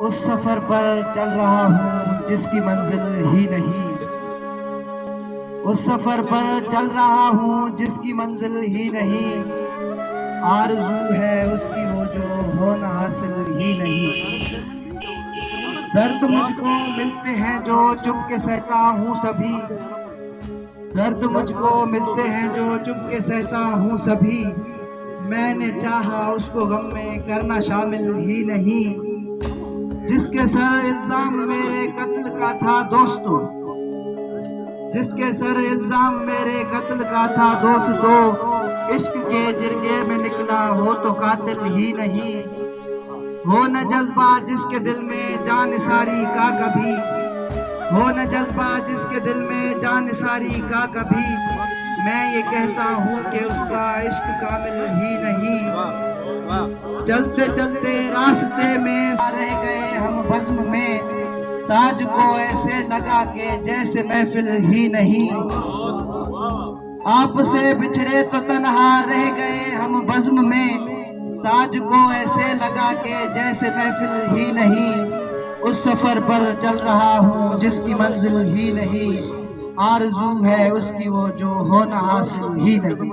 उस सफर पर चल रहा हूँ जिसकी मंजिल ही नहीं। उस सफर पर चल रहा हूँ जिसकी मंजिल ही नहीं। आरज़ू है उसकी वो जो होना हासिल ही नहीं। दर्द मुझको मिलते हैं जो चुप के सहता हूँ सभी। दर्द मुझको मिलते हैं जो चुप के सहता हूँ सभी। मैंने चाहा उसको गम में करना शामिल ही नहीं। जिसके सर इल्जाम मेरे कत्ल का था दोस्तों, जिसके सर इल्जाम मेरे कत्ल का था दोस्तों, इश्क के जिरगे में निकला वो तो कातिल ही नहीं। हो न जज्बा जिसके दिल में जान सारी का कभी, हो न जज्बा जिसके दिल में जान सारी का कभी। मैं ये कहता हूँ कि उसका इश्क कामिल ही नहीं। चलते चलते रास्ते में रह गए हम बज़्म में, ताज को ऐसे लगा के जैसे महफिल ही नहीं। आपसे बिछड़े तो तन्हा रह गए हम बज़्म में, ताज को ऐसे लगा के जैसे महफिल ही नहीं। उस सफर पर चल रहा हूँ जिसकी मंजिल ही नहीं। आरज़ू है उसकी वो जो होना हासिल ही नहीं।